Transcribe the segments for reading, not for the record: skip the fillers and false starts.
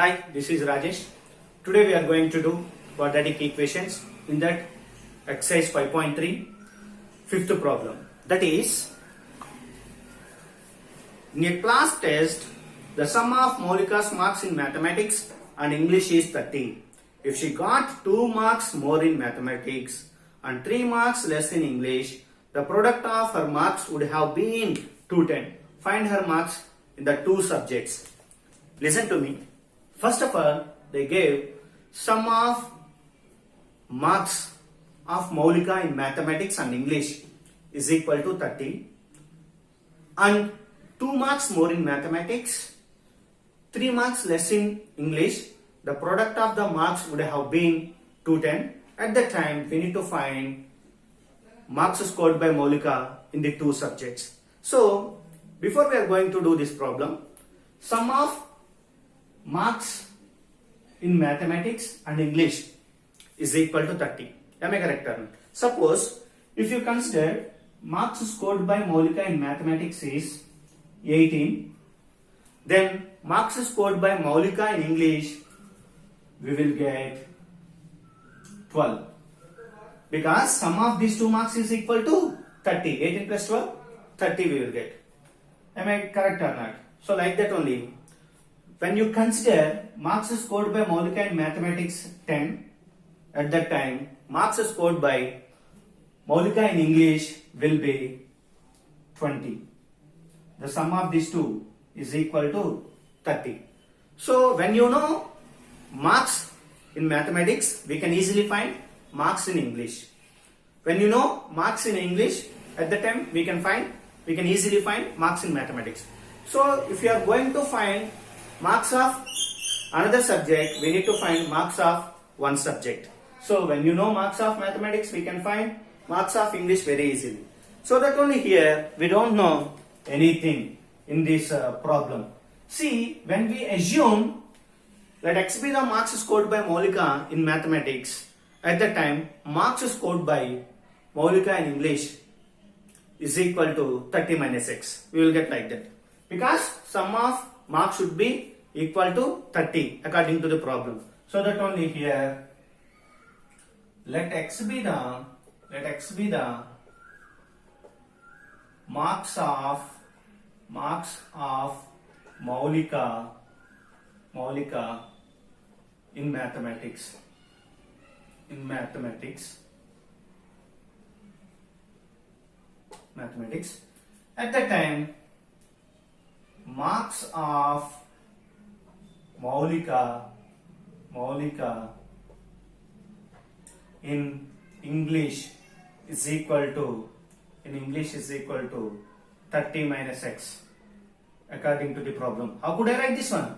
Hi, this is Rajesh. Today we are going to do quadratic equations in that exercise 5.3, fifth problem. That is, in a class test, the sum of Maulika's marks in mathematics and English is 30. If she got 2 marks more in mathematics and 3 marks less in English, the product of her marks would have been 210. Find her marks in the two subjects. Listen to me. First of all, they gave sum of marks of Maulika in mathematics and English is equal to 30 and 2 marks more in mathematics, 3 marks less in English. The product of the marks would have been 210. At that time, we need to find marks scored by Maulika in the two subjects. So, before we are going to do this problem, sum of marks in mathematics and English is equal to 30. Am I correct or not? Suppose if you consider marks scored by Maulika in mathematics is 18, then marks scored by Maulika in English we will get 12, because sum of these two marks is equal to 30. 18 plus 12, 30 we will get. Am I correct or not? So like that only. When you consider marks scored by Maulika in mathematics 10, at that time marks scored by Maulika in English will be 20. The sum of these two is equal to 30. So when you know marks in mathematics, we can easily find marks in English. When you know marks in English, at the time we can easily find marks in mathematics. So if you are going to find marks of another subject, we need to find marks of one subject. So when you know marks of mathematics, we can find marks of English very easily. So that only here we don't know anything in this problem. See, when we assume let X be the marks scored by Maulika in mathematics, at that time marks scored by Maulika in English is equal to 30 minus X. We will get like that, because sum of marks should be equal to 30 according to the problem. So that only here let X be the marks of Maulika in mathematics. At that time marks of Maulika in English is equal to 30 minus X according to the problem. How could I write this one?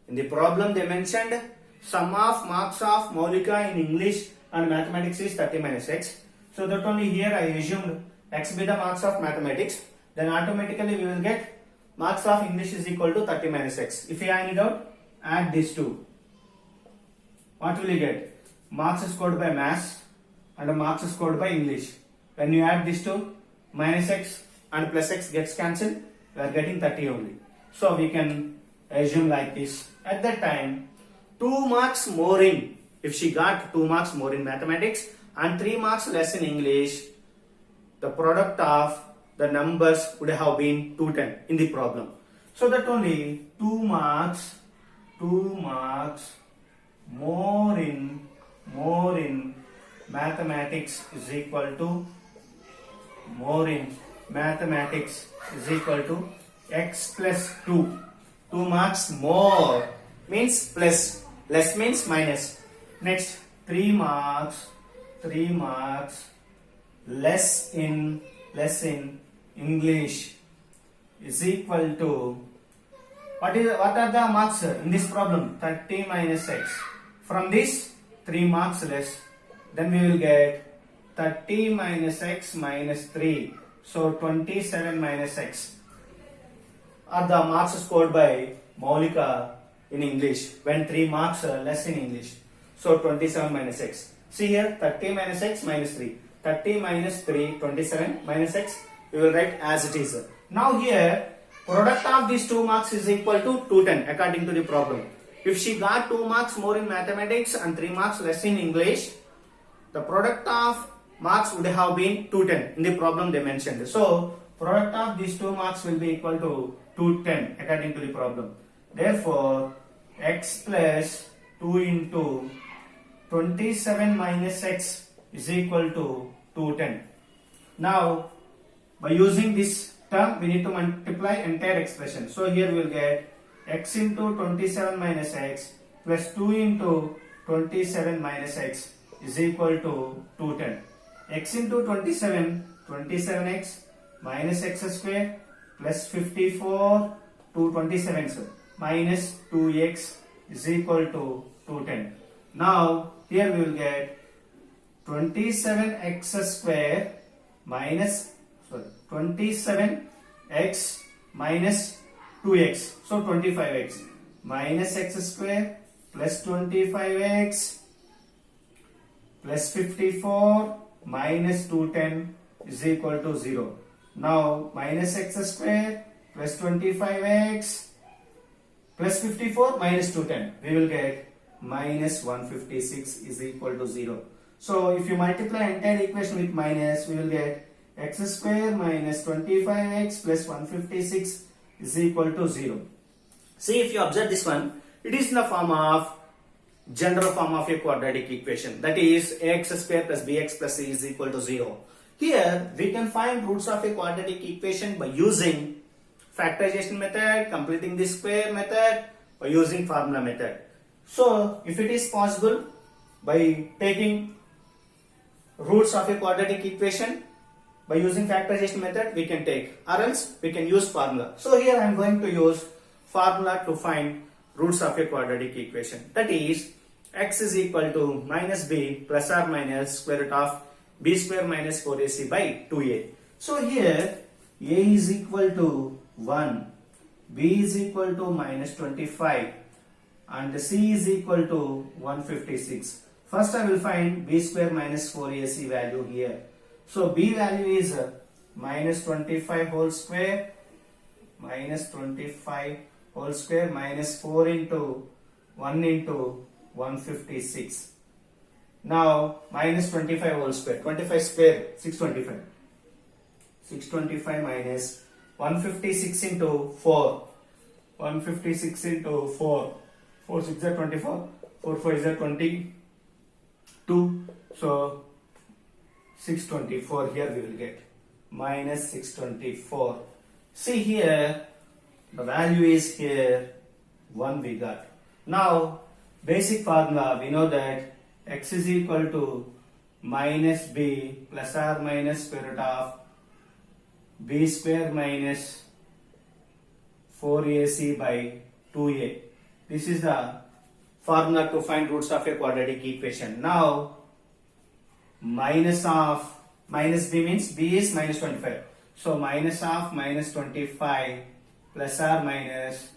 In the problem they mentioned sum of marks of Maulika in English and mathematics is 30 minus X. So that only here I assumed X be the marks of mathematics, then automatically we will get marks of English is equal to 30 minus X. If you iron it out, add these two. What will you get? Marks scored by maths and marks scored by English. When you add these two, minus X and plus X gets cancelled, we are getting 30 only. So we can assume like this. At that time, 2 marks more in, if she got 2 marks more in mathematics and 3 marks less in English, the product of the numbers would have been 210 in the problem. So that only 2 marks more in mathematics is equal to X plus 2. 2 marks more means plus, less means minus. Next, 3 marks less in English is equal to what are the marks in this problem? 30 minus X. From this 3 marks less, then we will get 30 minus X minus 3. So 27 minus X are the marks scored by Maulika in English when 3 marks less in English. So 27 minus X. See here, 30 minus X minus 3. 30 minus 3, 27 minus X, we will write as it is. Now here, product of these 2 marks is equal to 210 according to the problem. If she got 2 marks more in mathematics and 3 marks less in English, the product of marks would have been 210 in the problem they mentioned. So, product of these 2 marks will be equal to 210 according to the problem. Therefore, x plus 2 into 27 minus x is equal to 210. Now, by using this term, we need to multiply entire expression. So, here we will get x into 27 minus x plus 2 into 27 minus x is equal to 210. X into 27, 27x minus x square plus 54 to 27 minus 2x is equal to 210. Now, here we will get 27x square minus 27x minus 2x, so 25x minus x square plus 25x plus 54 minus 210 is equal to 0. Now minus x square plus 25x plus 54 minus 210, we will get minus 156 is equal to 0. So if you multiply entire equation with minus, we will get x square minus 25x plus 156 is equal to 0. See, if you observe this one, it is in the form of general form of a quadratic equation, that is ax square plus bx plus c is equal to 0. Here we can find roots of a quadratic equation by using factorization method, completing the square method, or using formula method. So if it is possible by taking roots of a quadratic equation by using factorization method, we can take, or else we can use formula. So here I am going to use formula to find roots of a quadratic equation, that is x is equal to minus b plus or minus square root of b square minus 4ac by 2a. So here a is equal to 1, b is equal to minus 25 and c is equal to 156. First I will find b square minus 4ac value here. So b value is minus 25 whole square minus 25 whole square minus 4 into 1 into 156. Now minus 25 whole square, 25 square 625. 625 minus 156 into 4. 156 into 4. 4 6 are 24. 4 5 is 22. So 624 here we will get minus 624. See here the value is here 1 we got. Now basic formula we know that x is equal to minus b plus or minus square root of b square minus 4ac by 2a. This is the formula to find roots of a quadratic equation. Now minus b means b is minus 25. So minus of minus 25 plus or minus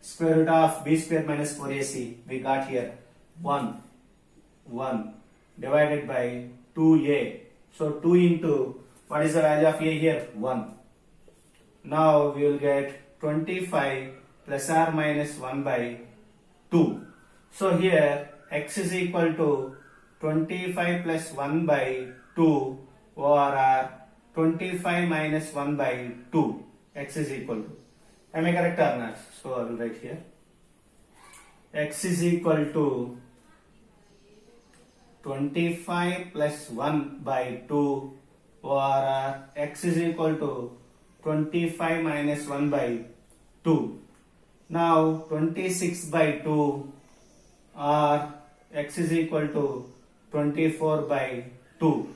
square root of b square minus 4ac, we got here 1 divided by 2a. So 2 into, what is the value of a here? 1. Now we will get 25 plus or minus 1 by 2. So here x is equal to 25 plus 1 by 2 or 25 minus 1 by 2. X is equal to, am I correct or not? So I will write here x is equal to 25 plus 1 by 2 or x is equal to 25 minus 1 by 2. Now 26 by 2 or x is equal to 24 by 2.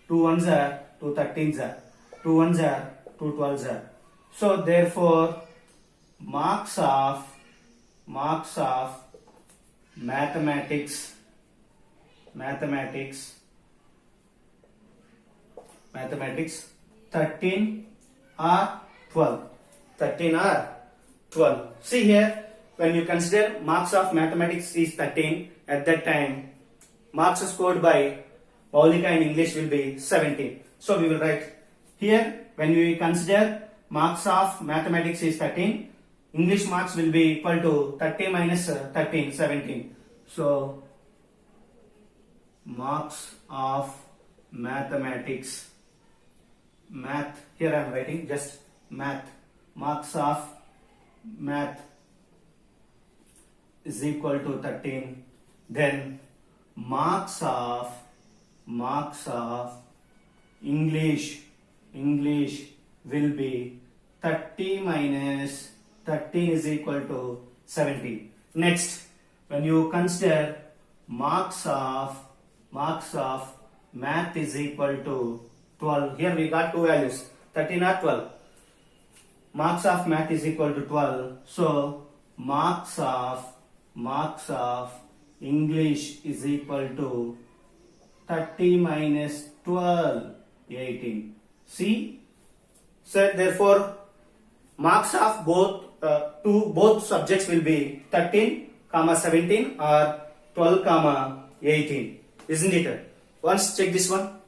2 ones are 2 13s are 2 ones are 2 12s are. So therefore marks of mathematics 13 or 12. 13 or 12. See here, when you consider marks of mathematics is 13, at that time marks scored by Maulika in English will be 17. So we will write here, when we consider marks of mathematics is 13, English marks will be equal to 30 minus 13, 17. So, marks of mathematics, math, here I am writing just math, marks of math is equal to 13. Then marks of English will be 30 minus 13 is equal to 70. Next, when you consider marks of math is equal to 12. Here we got two values, 13 or 12. Marks of math is equal to 12. So marks of English is equal to 30 minus 12, 18. See? So therefore, marks of both subjects will be 13, 17 or 12, 18. Isn't it? Once check this one.